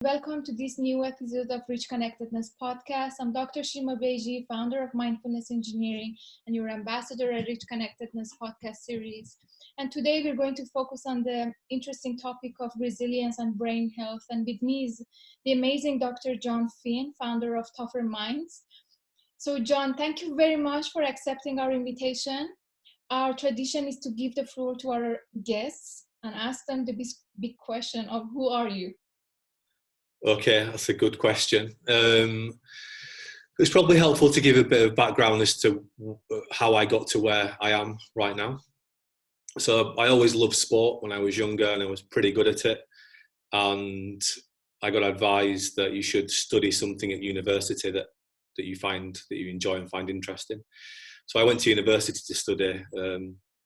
Welcome to this new episode of Rich Connectedness podcast. I'm Dr. Shima Beigi, founder of Mindfulness Engineering and your ambassador at Rich Connectedness podcast series. And today we're going to focus on the interesting topic of resilience and brain health. And with me is the amazing Dr. Jon Finn, founder of Tougher Minds. So John, thank you very much for accepting our invitation. Our tradition is to give the floor to our guests and ask them the big question of who are you? Okay, that's a good question. It's probably helpful to give a bit of background as to how I got to where I am right now. So I always loved sport when I was younger and I was pretty good at it. And I got advised that you should study something at university that you enjoy and find interesting. So I went to university to study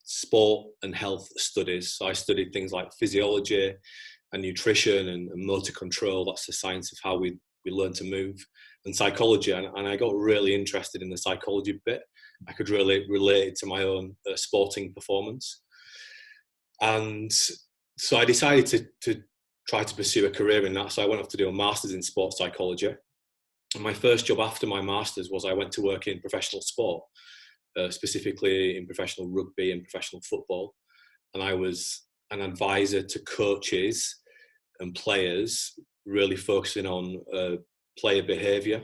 sport and health studies. So I studied things like physiology and nutrition and motor control. That's the science of how we learn to move, and psychology. And I got really interested in the psychology bit. I could really relate it to my own sporting performance. And so I decided to try to pursue a career in that. So I went off to do a master's in sports psychology. And my first job after my master's was I went to work in professional sport, specifically in professional rugby and professional football. And I was an advisor to coaches and players, really focusing on player behaviour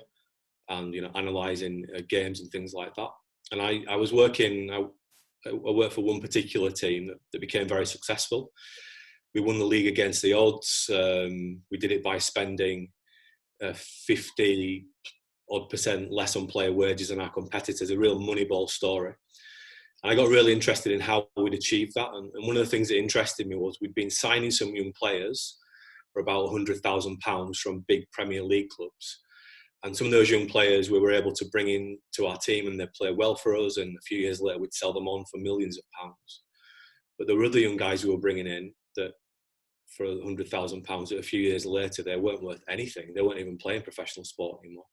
and analysing games and things like that. And I worked for one particular team that became very successful. We won the league against the odds. We did it by spending 50% less on player wages than our competitors. A real moneyball story. And I got really interested in how we'd achieve that. And one of the things that interested me was we'd been signing some young players for about £100,000 from big Premier League clubs. And some of those young players we were able to bring in to our team and they'd play well for us. And a few years later, we'd sell them on for millions of pounds. But there were other young guys we were bringing in that for £100,000, a few years later, they weren't worth anything. They weren't even playing professional sport anymore.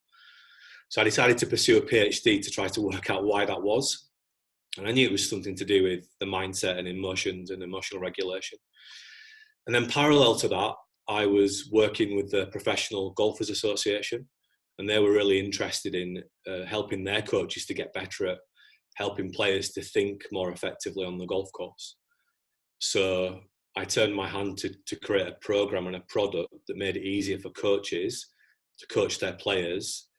So I decided to pursue a Ph.D. to try to work out why that was. And I knew it was something to do with the mindset and emotions and emotional regulation. And then parallel to that, I was working with the Professional Golfers Association, and they were really interested in helping their coaches to get better at helping players to think more effectively on the golf course. So I turned my hand to create a program and a product that made it easier for coaches to coach their players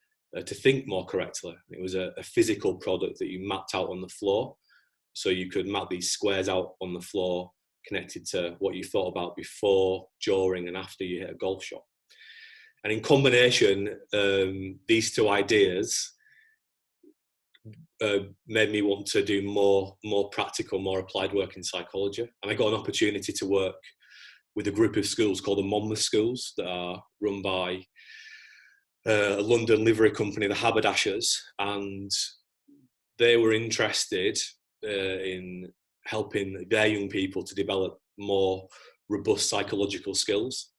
to think more correctly. It was a physical product that you mapped out on the floor. So you could map these squares out on the floor connected to what you thought about before, during and after you hit a golf shot. And in combination, these two ideas made me want to do more practical, more applied work in psychology. And I got an opportunity to work with a group of schools called the Monmouth Schools that are run by a London livery company, the Haberdashers, and they were interested in helping their young people to develop more robust psychological skills.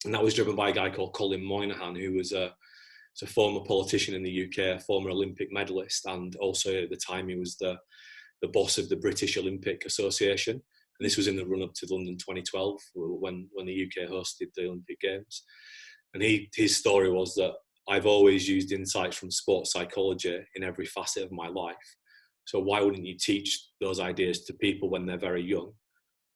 And that was driven by a guy called Colin Moynihan, who was a former politician in the UK, a former Olympic medalist, and also at the time he was the boss of the British Olympic Association. And this was in the run-up to London 2012, when the UK hosted the Olympic Games. And his story was that I've always used insights from sports psychology in every facet of my life. So why wouldn't you teach those ideas to people when they're very young,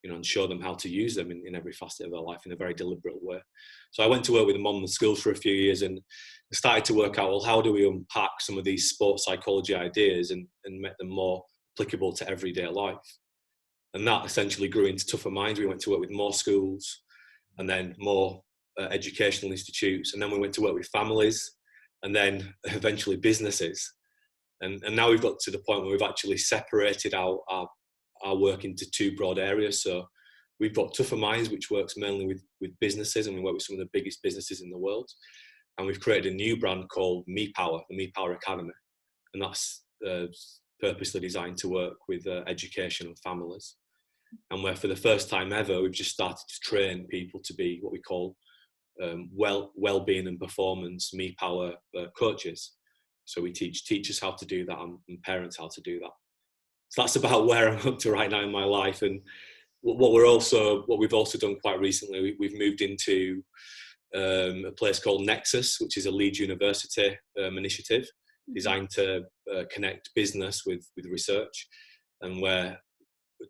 and show them how to use them in every facet of their life in a very deliberate way. So I went to work with them on the schools for a few years and started to work out, well, how do we unpack some of these sports psychology ideas and make them more applicable to everyday life? And that essentially grew into Tougher Minds. We went to work with more schools and then more educational institutes. And then we went to work with families and then eventually businesses. And now we've got to the point where we've actually separated our work into two broad areas. So we've got Tougher Minds, which works mainly with businesses, and we work with some of the biggest businesses in the world. And we've created a new brand called Mepower, the Mepower Academy. And that's purposely designed to work with education and families. And where for the first time ever, we've just started to train people to be what we call well-being and performance Mepower coaches. So we teach teachers how to do that and parents how to do that. So that's about where I'm up to right now in my life. And what we've also done quite recently, we've moved into a place called Nexus, which is a Leeds University initiative designed to connect business with research, and we're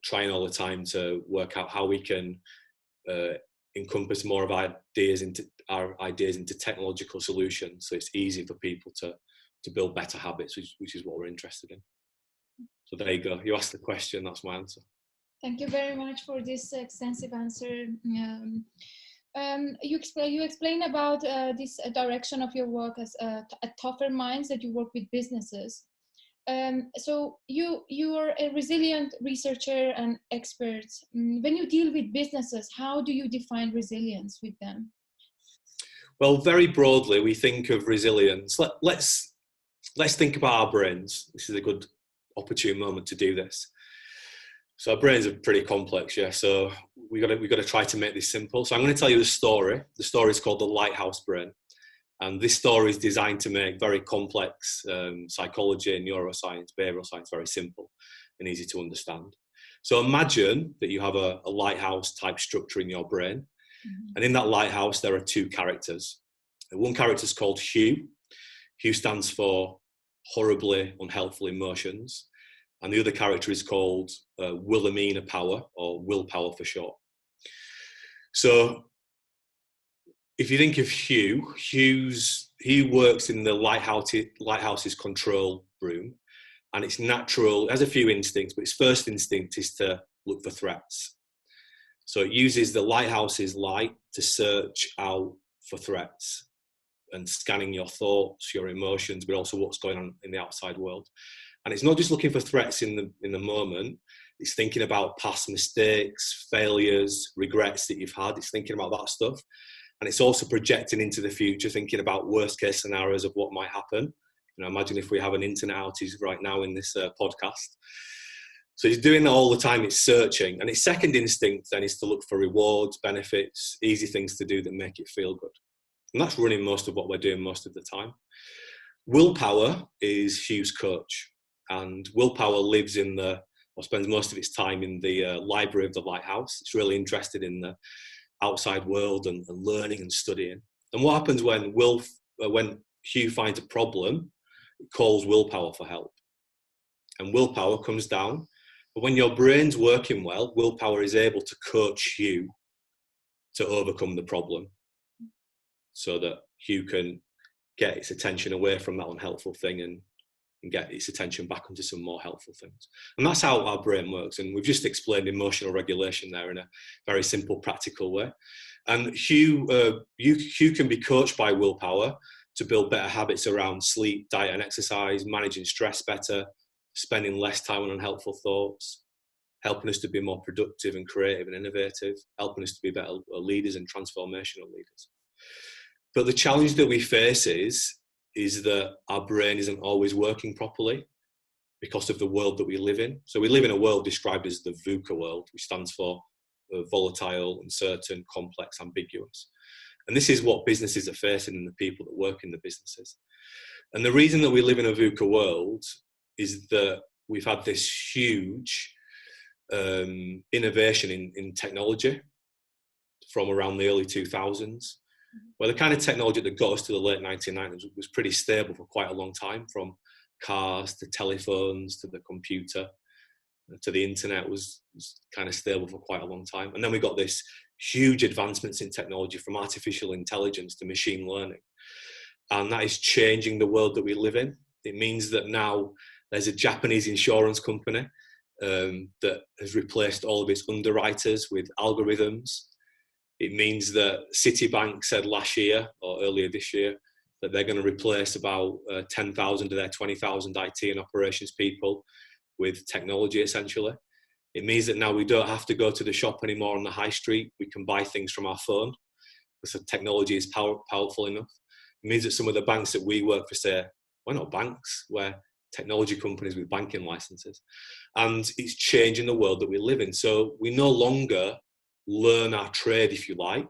trying all the time to work out how we can encompass more of our ideas into technological solutions, so it's easy for people to build better habits, which is what we're interested in. So there you go. You asked the question, that's my answer. Thank you very much for this extensive answer. You explain about this direction of your work as Tougher Minds, that you work with businesses. So you are a resilient researcher and expert. When you deal with businesses, how do you define resilience with them? Well, very broadly, we think of resilience. Let's think about our brains. This is a good opportune moment to do this. So our brains are pretty complex, yeah. So we got to try to make this simple. So I'm going to tell you a story. The story is called The Lighthouse Brain, and this story is designed to make very complex psychology, neuroscience, behavioral science very simple and easy to understand. So imagine that you have a lighthouse type structure in your brain, and in that lighthouse there are two characters. One character is called Hugh. Hugh stands for horribly unhelpful emotions. And the other character is called Wilhelmina Power, or Willpower for short. So if you think of Hugh, he works in the lighthouse's control room, and it's natural, it has a few instincts, but its first instinct is to look for threats. So it uses the lighthouse's light to search out for threats and scanning your thoughts, your emotions, but also what's going on in the outside world. And it's not just looking for threats in the moment, it's thinking about past mistakes, failures, regrets that you've had. It's thinking about that stuff. And it's also projecting into the future, thinking about worst case scenarios of what might happen. You know, imagine if we have an internet outage right now in this podcast. So it's doing that all the time, it's searching. And its second instinct then is to look for rewards, benefits, easy things to do that make it feel good. And that's running most of what we're doing most of the time. Willpower is Hugh's coach. And Willpower lives spends most of its time in the library of the lighthouse. It's really interested in the outside world and learning and studying. And what happens when Hugh finds a problem, it calls Willpower for help. And Willpower comes down. But when your brain's working well, Willpower is able to coach Hugh to overcome the problem, so that Hugh can get its attention away from that unhelpful thing and get its attention back onto some more helpful things. And that's how our brain works. And we've just explained emotional regulation there in a very simple, practical way. And Hugh can be coached by Willpower to build better habits around sleep, diet and exercise, managing stress better, spending less time on unhelpful thoughts, helping us to be more productive and creative and innovative, helping us to be better leaders and transformational leaders. But the challenge that we face is that our brain isn't always working properly because of the world that we live in. So we live in a world described as the VUCA world, which stands for volatile, uncertain, complex, ambiguous. And this is what businesses are facing and the people that work in the businesses. And the reason that we live in a VUCA world is that we've had this huge innovation in technology from around the early 2000s. Well, the kind of technology that got us to the late 1990s was pretty stable for quite a long time, from cars to telephones to the computer to the internet was kind of stable for quite a long time. And then we got this huge advancements in technology, from artificial intelligence to machine learning. And that is changing the world that we live in. It means that now there's a Japanese insurance company that has replaced all of its underwriters with algorithms. It means that Citibank said last year or earlier this year that they're going to replace about 10,000 of their 20,000 IT and operations people with technology, essentially. It means that now we don't have to go to the shop anymore on the high street. We can buy things from our phone because the technology is powerful enough. It means that some of the banks that we work for say, we're not banks, we're technology companies with banking licenses. And it's changing the world that we live in. So we no longer learn our trade, if you like,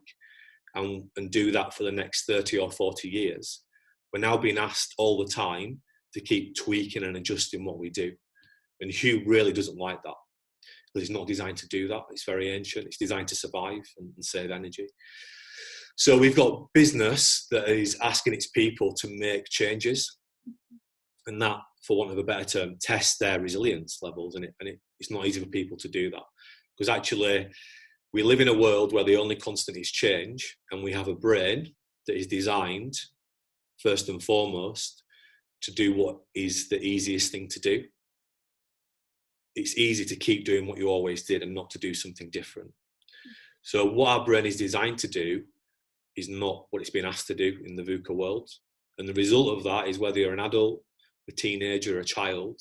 and do that for the next 30 or 40 years. We're now being asked all the time to keep tweaking and adjusting what we do. And Hugh really doesn't like that, because it's not designed to do that. It's very ancient. It's designed to survive and save energy. So we've got business that is asking its people to make changes, and that, for want of a better term, tests their resilience levels. And it's not easy for people to do that, because actually we live in a world where the only constant is change, and we have a brain that is designed, first and foremost, to do what is the easiest thing to do. It's easy to keep doing what you always did and not to do something different. So what our brain is designed to do is not what it's been asked to do in the VUCA world. And the result of that is, whether you're an adult, a teenager, or a child,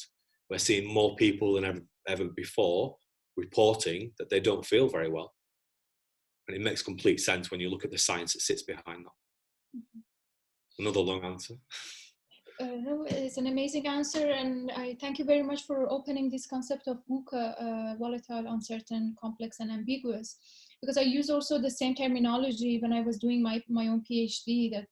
we're seeing more people than ever before reporting that they don't feel very well. And it makes complete sense when you look at the science that sits behind that. Another long answer. No, it's an amazing answer, and I thank you very much for opening this concept of VUCA, volatile, uncertain, complex, and ambiguous, because I use also the same terminology when I was doing my own PhD. That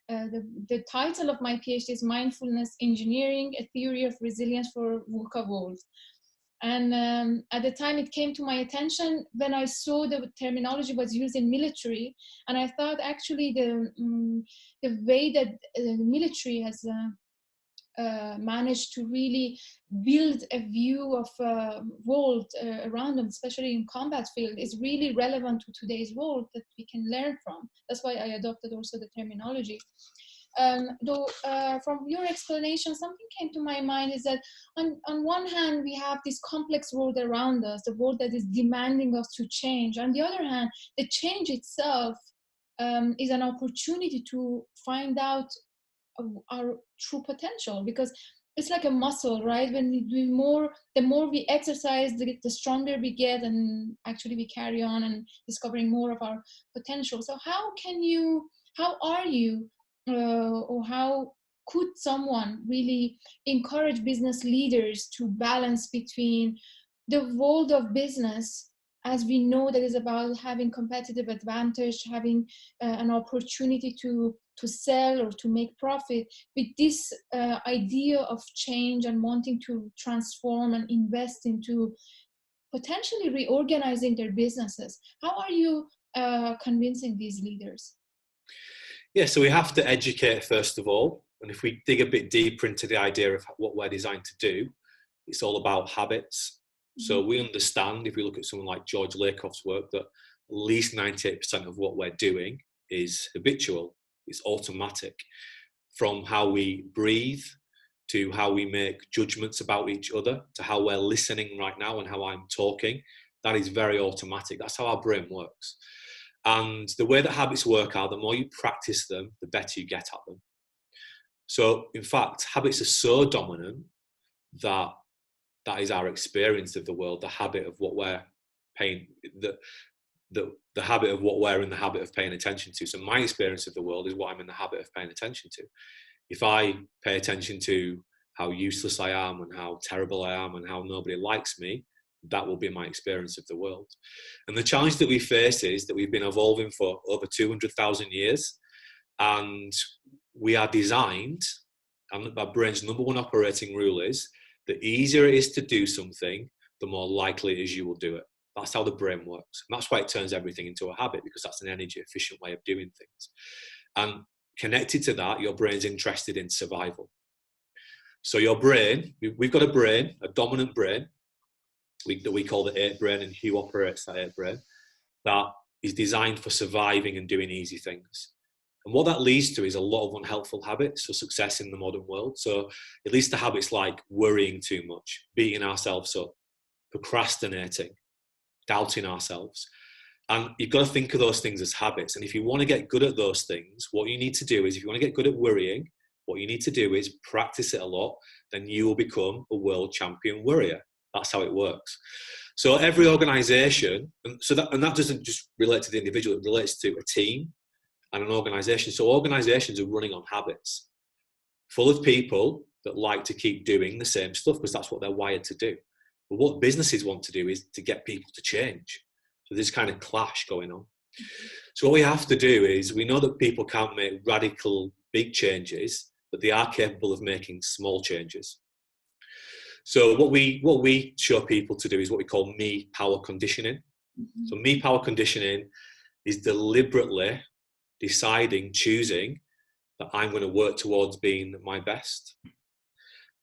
the title of my PhD is Mindfulness Engineering, a Theory of Resilience for VUCA World. And at the time it came to my attention when I saw the terminology was used in military, and I thought actually the way that the military has managed to really build a view of world around them, especially in combat field, is really relevant to today's world that we can learn from. That's why I adopted also the terminology. Though from your explanation, something came to my mind is that on one hand, we have this complex world around us, the world that is demanding us to change. On the other hand, the change itself is an opportunity to find out our true potential, because it's like a muscle, right? When we do more, the more we exercise, the stronger we get, and actually we carry on and discovering more of our potential. So how are you, or how could someone really encourage business leaders to balance between the world of business, as we know, that is about having competitive advantage, having an opportunity to sell or to make profit, with this idea of change and wanting to transform and invest into potentially reorganizing their businesses? How are you convincing these leaders? Yeah, so we have to educate first of all. And if we dig a bit deeper into the idea of what we're designed to do, it's all about habits. So we understand, if we look at someone like George Lakoff's work, that at least 98% of what we're doing is habitual. It's automatic. From how we breathe, to how we make judgments about each other, to how we're listening right now and how I'm talking, that is very automatic. That's how our brain works. And the way that habits work are, the more you practice them, the better you get at them. So in fact, habits are so dominant that is our experience of the world, the habit of what we're paying, the habit of what we're in the habit of paying attention to. So my experience of the world is what I'm in the habit of paying attention to. If I pay attention to how useless I am and how terrible I am and how nobody likes me, that will be my experience of the world. And the challenge that we face is that we've been evolving for over 200,000 years, and we are designed, and our brain's number one operating rule is, the easier it is to do something, the more likely it is you will do it. That's how the brain works. And that's why it turns everything into a habit, because that's an energy efficient way of doing things. And connected to that, your brain's interested in survival. So your brain, we've got a brain, a dominant brain, that we call the 8 brain, and Hugh operates that 8 brain, that is designed for surviving and doing easy things. And what that leads to is a lot of unhelpful habits for success in the modern world. So it leads to habits like worrying too much, beating ourselves up, procrastinating, doubting ourselves. And you've got to think of those things as habits. And if you want to get good at those things, what you need to do is, if you want to get good at worrying, what you need to do is practice it a lot, then you will become a world champion worrier. That's how it works. So every organization, and that doesn't just relate to the individual, it relates to a team and an organization. So organizations are running on habits, full of people that like to keep doing the same stuff because that's what they're wired to do. But what businesses want to do is to get people to change. So there's kind of clash going on. So what we have to do is, we know that people can't make radical big changes, but they are capable of making small changes. So what we show people to do is what we call me power conditioning. So me power conditioning is deliberately deciding, choosing that I'm going to work towards being my best.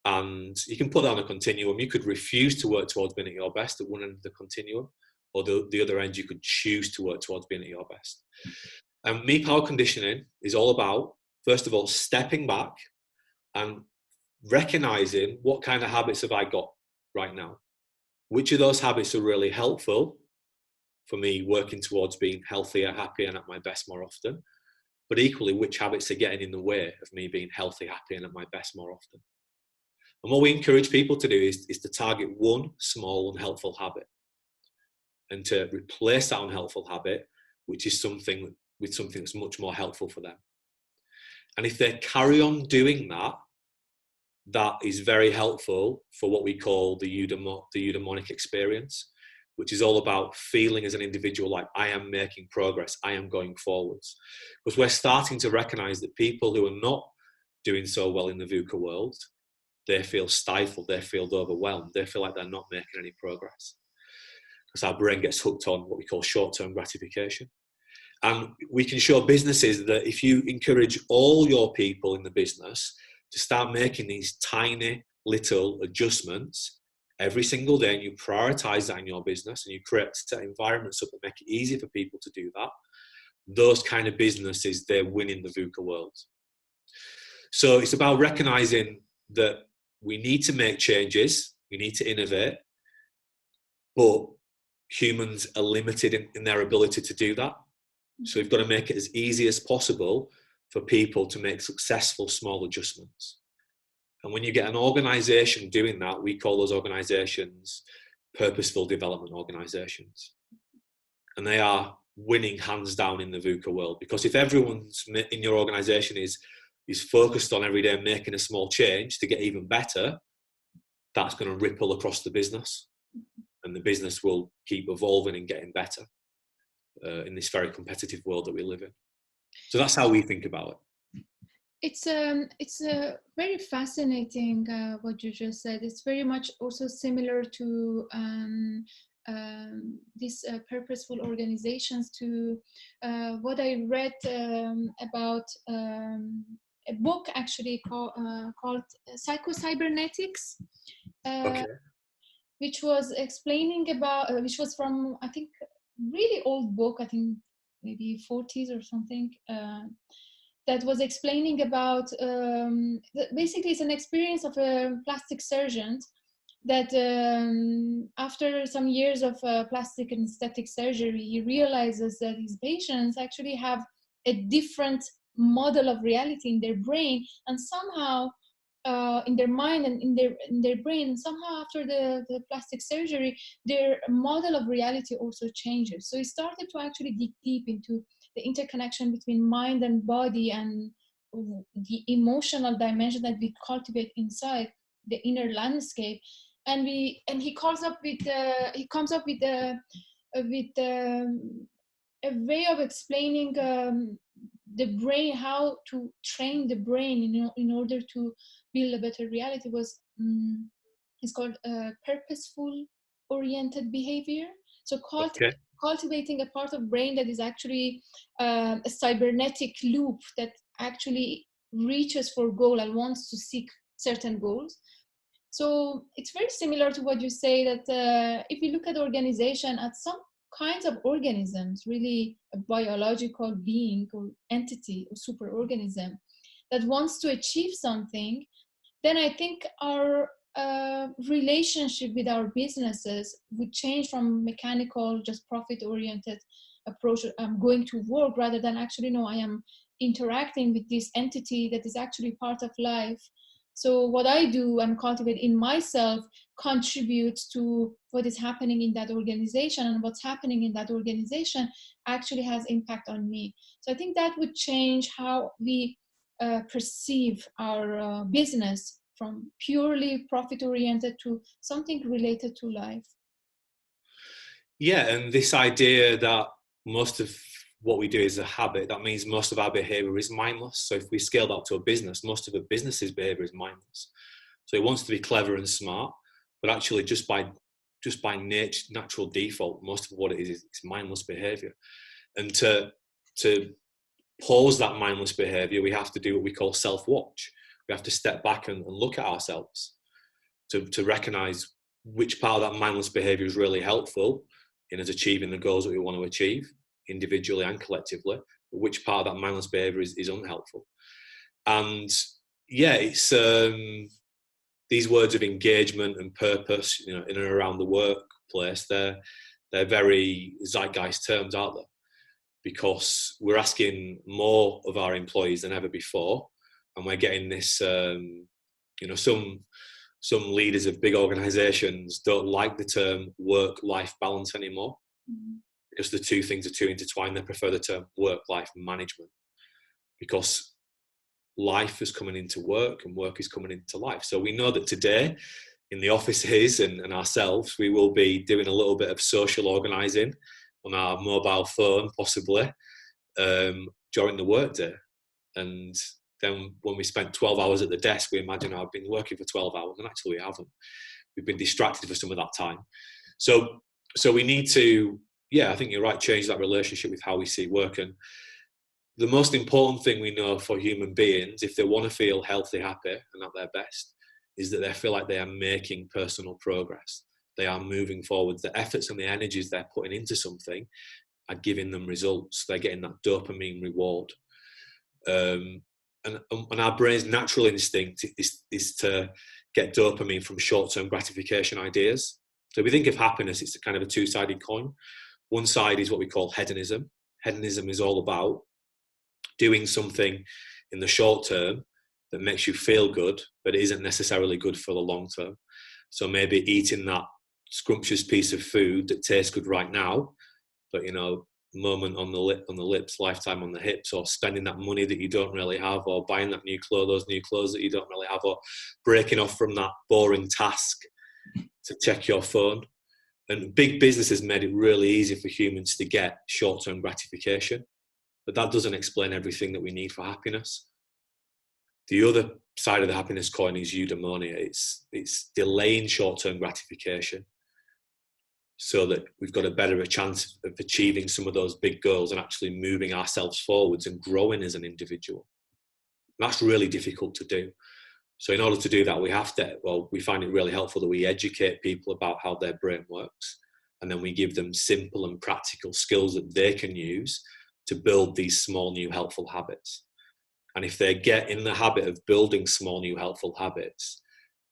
And you can put that on a continuum. You could refuse to work towards being at your best at one end of the continuum, or the other end, you could choose to work towards being at your best. And me power conditioning is all about, first of all, stepping back and recognizing what kind of habits have I got right now. Which of those habits are really helpful for me working towards being healthier, happier, and at my best more often? But equally, which habits are getting in the way of me being healthy, happy, and at my best more often? And what we encourage people to do is to target one small unhelpful habit and to replace that unhelpful habit, which is something that's much more helpful for them. And if they carry on doing that, that is very helpful for what we call the eudaimonic experience, which is all about feeling as an individual like I am making progress, I am going forwards. Because we're starting to recognize that people who are not doing so well in the VUCA world, they feel stifled, they feel overwhelmed, they feel like they're not making any progress. Because our brain gets hooked on what we call short-term gratification. And we can show businesses that if you encourage all your people in the business to start making these tiny little adjustments every single day, and you prioritize that in your business and you create set environments up that make it easy for people to do that, those kind of businesses, they win in the VUCA world. So it's about recognizing that we need to make changes, we need to innovate, but humans are limited in their ability to do that. So we've got to make it as easy as possible for people to make successful small adjustments. And when you get an organization doing that, we call those organizations purposeful development organizations. And they are winning hands down in the VUCA world, because if everyone's in your organization is focused on every day making a small change to get even better, that's going to ripple across the business, and the business will keep evolving and getting better in this very competitive world that we live in. So that's how we think about it. It's very fascinating what you just said. It's very much also similar to these purposeful organizations, to what I read about a book actually called Psycho-Cybernetics, Okay. which was explaining about, which was from, I think, really old book, I think maybe 40s or something, that was explaining about, basically it's an experience of a plastic surgeon that after some years of plastic and aesthetic surgery, he realizes that his patients actually have a different model of reality in their brain, and somehow in their mind and in their brain, and somehow after the plastic surgery, their model of reality also changes. So he started to actually dig deep into the interconnection between mind and body and the emotional dimension that we cultivate inside the inner landscape. And he comes up with a way of explaining the brain, how to train the brain in order to build a better reality. It's called purposeful oriented behavior. So cultivating a part of brain that is actually a cybernetic loop that actually reaches for goal and wants to seek certain goals. So it's very similar to what you say, that if you look at organization, at some kinds of organisms, really a biological being or entity or superorganism that wants to achieve something, then I think our relationship with our businesses would change from mechanical, just profit-oriented approach. I'm going to work, rather than actually, no, I am interacting with this entity that is actually part of life. So what I do and cultivate in myself contributes to what is happening in that organization, and what's happening in that organization actually has impact on me. So I think that would change how we perceive our business, from purely profit-oriented to something related to life. Yeah, and this idea that most of what we do is a habit, that means most of our behavior is mindless. So if we scale that to a business, most of a business's behavior is mindless. So it wants to be clever and smart, but actually just by nature, natural default, most of what it is it's mindless behavior. And to pause that mindless behavior, we have to do what we call self-watch. We have to step back and look at ourselves to recognize which part of that mindless behavior is really helpful in us achieving the goals that we want to achieve individually and collectively, but which part of that mindless behavior is unhelpful. And yeah, it's these words of engagement and purpose, in and around the workplace, they're very zeitgeist terms, aren't they? Because we're asking more of our employees than ever before, and we're getting this. Some leaders of big organisations don't like the term work-life balance anymore, because the two things are too intertwined. They prefer the term work-life management, because life is coming into work and work is coming into life. So we know that today in the offices and ourselves, we will be doing a little bit of social organising on our mobile phone, possibly, during the workday. And then when we spent 12 hours at the desk, we imagine I've been working for 12 hours, and actually we haven't. We've been distracted for some of that time. So we need to, I think you're right, change that relationship with how we see work. And the most important thing we know for human beings, if they want to feel healthy, happy, and at their best, is that they feel like they are making personal progress. They are moving forward. The efforts and the energies they're putting into something are giving them results. They're getting that dopamine reward. And our brain's natural instinct is to get dopamine from short-term gratification ideas. So we think of happiness, it's a kind of a two-sided coin. One side is what we call hedonism. Hedonism is all about doing something in the short term that makes you feel good, but it isn't necessarily good for the long term. So maybe eating that scrumptious piece of food that tastes good right now, but moment on the lips, lifetime on the hips, or spending that money that you don't really have, or buying that new clothes that you don't really have, or breaking off from that boring task to check your phone. And big businesses made it really easy for humans to get short-term gratification, but that doesn't explain everything that we need for happiness. The other side of the happiness coin is eudaimonia. It's delaying short-term gratification so that we've got a better chance of achieving some of those big goals and actually moving ourselves forwards and growing as an individual. And that's really difficult to do. So in order to do that, we find it really helpful that we educate people about how their brain works, and then we give them simple and practical skills that they can use to build these small, new, helpful habits. And if they get in the habit of building small, new, helpful habits,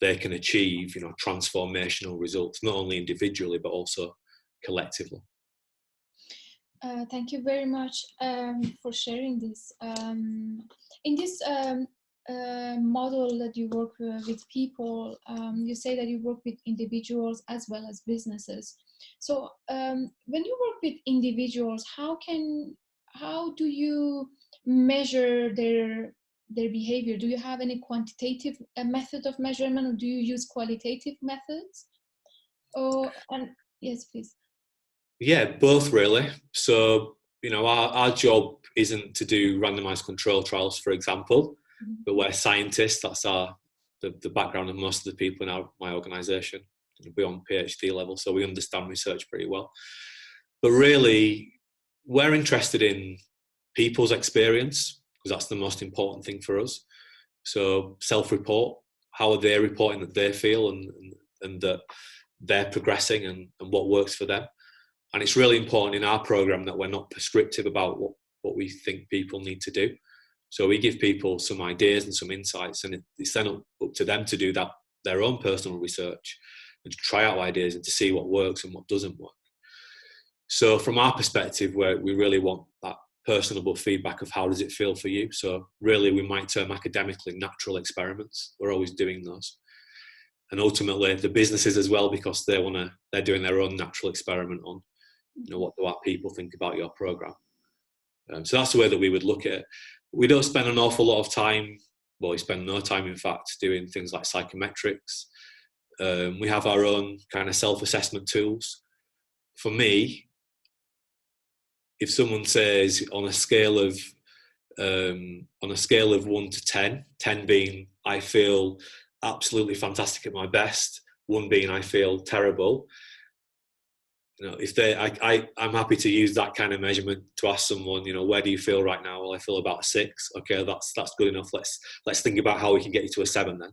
they can achieve, transformational results, not only individually, but also collectively. Thank you very much for sharing this. In this model that you work with people, you say that you work with individuals as well as businesses. So when you work with individuals, how do you measure their behavior? Do you have any quantitative method of measurement, or do you use qualitative methods? Yes, please. Yeah, both really. So, our job isn't to do randomized control trials, for example, but we're scientists. That's the background of most of the people in my organisation. We're on Ph.D. level, so we understand research pretty well. But really, we're interested in people's experience, because that's the most important thing for us. So self-report, how are they reporting that they feel and that they're progressing and what works for them. And it's really important in our program that we're not prescriptive about what we think people need to do. So we give people some ideas and some insights, and it's then up to them to do their own personal research and to try out ideas and to see what works and what doesn't work. So from our perspective, we really want that personable feedback of how does it feel for you. So really, we might term academically natural experiments. We're always doing those. And ultimately the businesses as well, because they're doing their own natural experiment on, what do our people think about your program. So that's the way that we would look at it. We don't spend an awful lot of time, we spend no time in fact, doing things like psychometrics. We have our own kind of self-assessment tools. For me, if someone says on a scale of 1 to 10, 10 being I feel absolutely fantastic at my best, 1 being I feel terrible, you know, I'm happy to use that kind of measurement to ask someone, you know, where do you feel right now? Well, I feel about a 6. Okay, that's good enough. Let's think about how we can get you to a 7 then.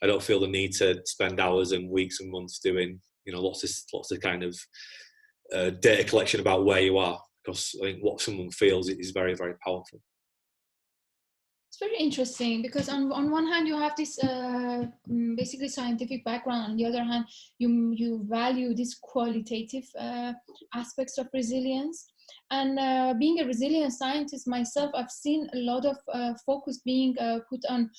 I don't feel the need to spend hours and weeks and months doing, you know, lots of kind of data collection about where you are, because I think what someone feels is very, very powerful. It's very interesting because on one hand you have this basically scientific background. On the other hand, you value these qualitative aspects of resilience. And being a resilient scientist myself, I've seen a lot of focus being put on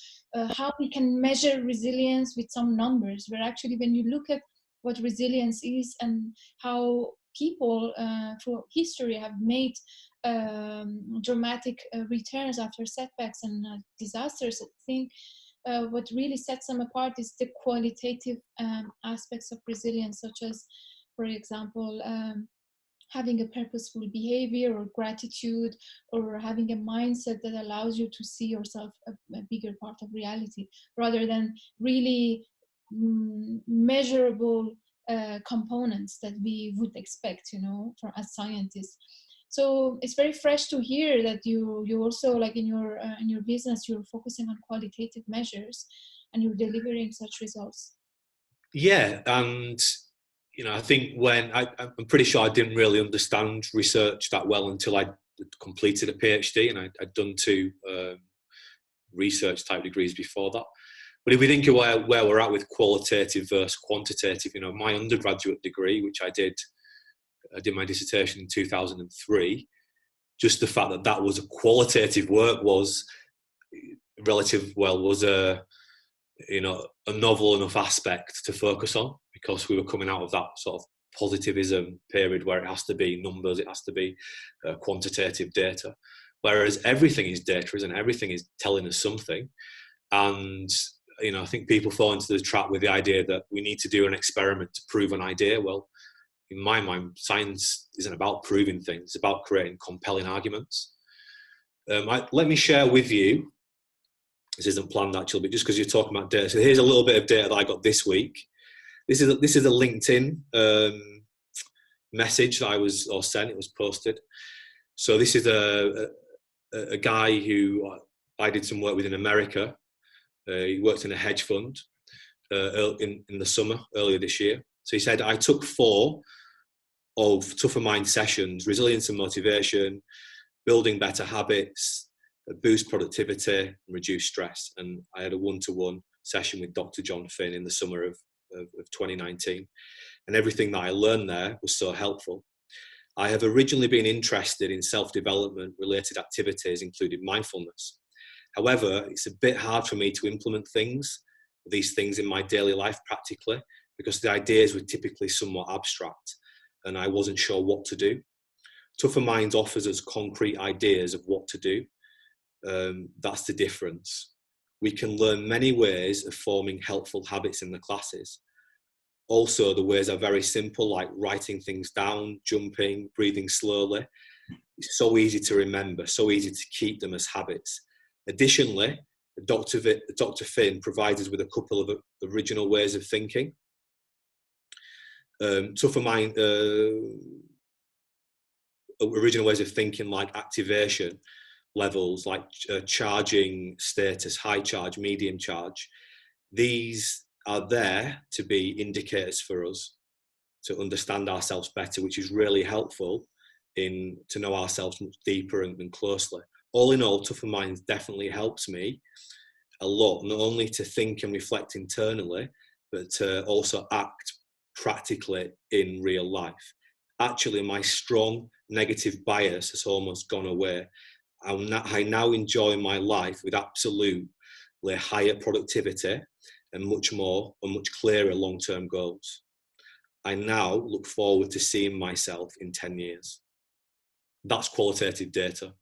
how we can measure resilience with some numbers, where actually when you look at what resilience is and how people through history have made dramatic returns after setbacks and disasters, I think what really sets them apart is the qualitative aspects of resilience, such as, for example, having a purposeful behavior or gratitude, or having a mindset that allows you to see yourself a bigger part of reality, rather than really measurable components that we would expect, you know, from as scientists. So it's very fresh to hear that you also, like in your business, you're focusing on qualitative measures and you're delivering such results. Yeah, and you know, I think when I'm pretty sure I didn't really understand research that well until I completed a PhD, and I'd done 2 research type degrees before that. But if we think of where we're at with qualitative versus quantitative, you know, my undergraduate degree, which I did my dissertation in 2003, just the fact that was a qualitative work was a, you know, a novel enough aspect to focus on, because we were coming out of that sort of positivism period where it has to be numbers, it has to be quantitative data, whereas everything is data, isn't it? Everything is telling us something. And you know, I think people fall into the trap with the idea that we need to do an experiment to prove an idea. Well, in my mind, science isn't about proving things, it's about creating compelling arguments. Let me share with you, this isn't planned actually, but just because you're talking about data, so here's a little bit of data that I got this week. This is a LinkedIn message that I was sent. It was posted. So this is a guy who I did some work with in America. He worked in a hedge fund in the summer earlier this year. So he said, I took 4 of Tougher Mind sessions: resilience and motivation, building better habits, boost productivity, and reduce stress. And I had a 1-to-1 session with Dr. Jon Finn in the summer of 2019. And everything that I learned there was so helpful. I have originally been interested in self-development related activities, including mindfulness. However, it's a bit hard for me to implement these things in my daily life practically, because the ideas were typically somewhat abstract and I wasn't sure what to do. Tougher Minds offers us concrete ideas of what to do. That's the difference. We can learn many ways of forming helpful habits in the classes. Also, the ways are very simple, like writing things down, jumping, breathing slowly. It's so easy to remember, so easy to keep them as habits. Additionally, Dr. Finn provides us with a couple of original ways of thinking. Tougher Mind, original ways of thinking, like activation levels, like charging status, high charge, medium charge. These are there to be indicators for us to understand ourselves better, which is really helpful to know ourselves much deeper and closely. All in all, Tougher Minds definitely helps me a lot, not only to think and reflect internally, but to also act practically in real life. Actually, my strong negative bias has almost gone away. I now enjoy my life with absolutely higher productivity and much clearer long-term goals. I now look forward to seeing myself in 10 years. That's qualitative data,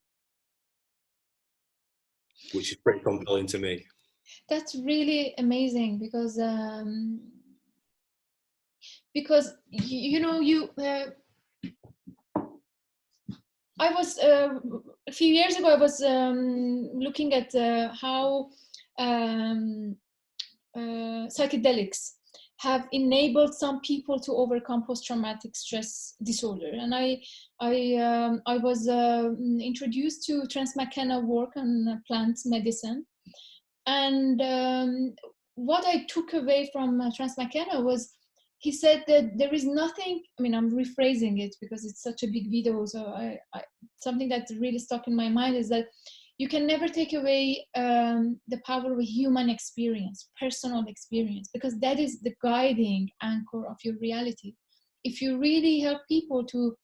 which is pretty compelling to me. That's really amazing because I was a few years ago I was looking at how psychedelics have enabled some people to overcome post-traumatic stress disorder. And I was introduced to Terence McKenna work on plant medicine. And what I took away from Terence McKenna was, he said that there is nothing, I mean, I'm rephrasing it because it's such a big video, so something that really stuck in my mind is that you can never take away the power of a human experience, personal experience, because that is the guiding anchor of your reality. If you really help people to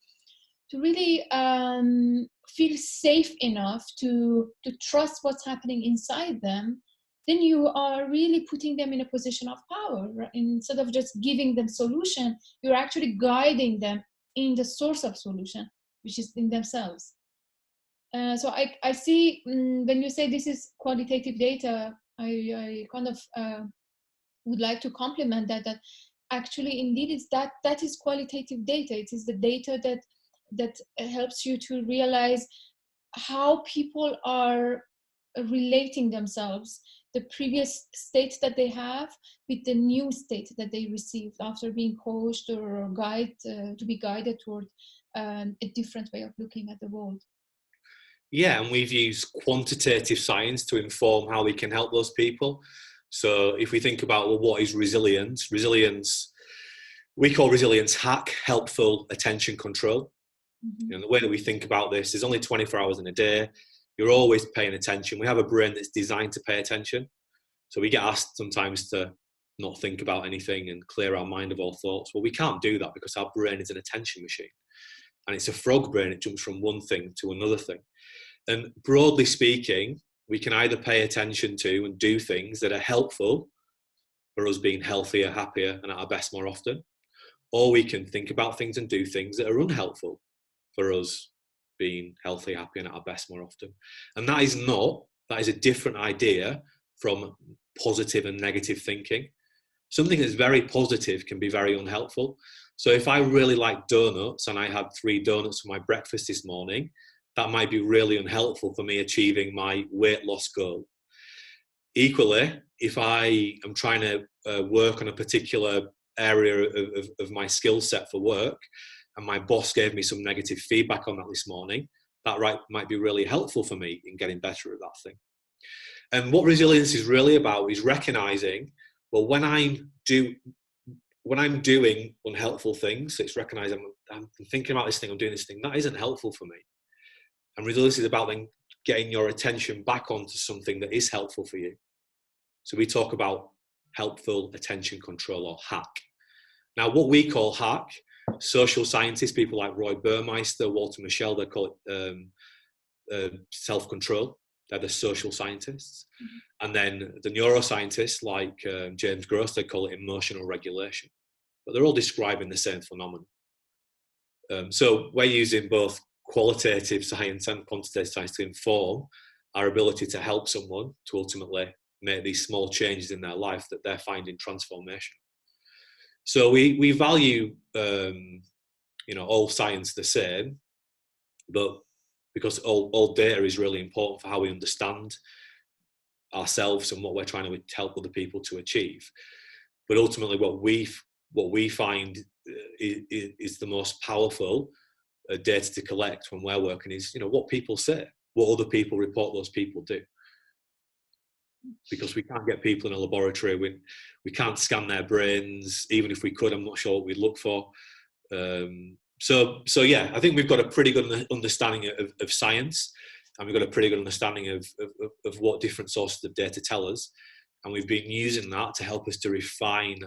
really feel safe enough to trust what's happening inside them, then you are really putting them in a position of power. Right? Instead of just giving them solution, you're actually guiding them in the source of solution, which is in themselves. So I see when you say this is qualitative data, I kind of would like to compliment that actually indeed it's that is qualitative data. It is the data that helps you to realize how people are relating themselves, the previous state that they have with the new state that they received after being coached or to be guided toward a different way of looking at the world. Yeah, and we've used quantitative science to inform how we can help those people. So if we think about, well, what is resilience? Resilience, we call resilience hack, helpful attention control. Mm-hmm. And the way that we think about this is only 24 hours in a day. You're always paying attention. We have a brain that's designed to pay attention. So we get asked sometimes to not think about anything and clear our mind of all thoughts. Well, we can't do that because our brain is an attention machine. And it's a frog brain. It jumps from one thing to another thing. And broadly speaking, we can either pay attention to and do things that are helpful for us being healthier, happier, and at our best more often, or we can think about things and do things that are unhelpful for us being healthy, happy, and at our best more often. And that is a different idea from positive and negative thinking. Something that's very positive can be very unhelpful. So if I really like donuts and I had 3 donuts for my breakfast this morning, that might be really unhelpful for me achieving my weight loss goal. Equally, if I am trying to work on a particular area of my skill set for work, and my boss gave me some negative feedback on that this morning, that might be really helpful for me in getting better at that thing. And what resilience is really about is recognizing, well, when I'm doing unhelpful things, it's recognizing I'm thinking about this thing, I'm doing this thing, that isn't helpful for me. And resilience is about then getting your attention back onto something that is helpful for you. So we talk about helpful attention control, or hack. Now, what we call hack, social scientists, people like Roy Burmeister, Walter Mischel, they call it self-control. They're the social scientists. Mm-hmm. And then the neuroscientists like James Gross, they call it emotional regulation. But they're all describing the same phenomenon. So we're using both qualitative science and quantitative science to inform our ability to help someone to ultimately make these small changes in their life that they're finding transformation. So we value all science the same, but because all data is really important for how we understand ourselves and what we're trying to help other people to achieve. But ultimately what we find is the most powerful data to collect when we're working is, what people say, what other people report those people do. Because we can't get people in a laboratory, we can't scan their brains. Even if we could, I'm not sure what we'd look for. So yeah, I think we've got a pretty good understanding of science, and we've got a pretty good understanding of what different sources of data tell us. And we've been using that to help us to refine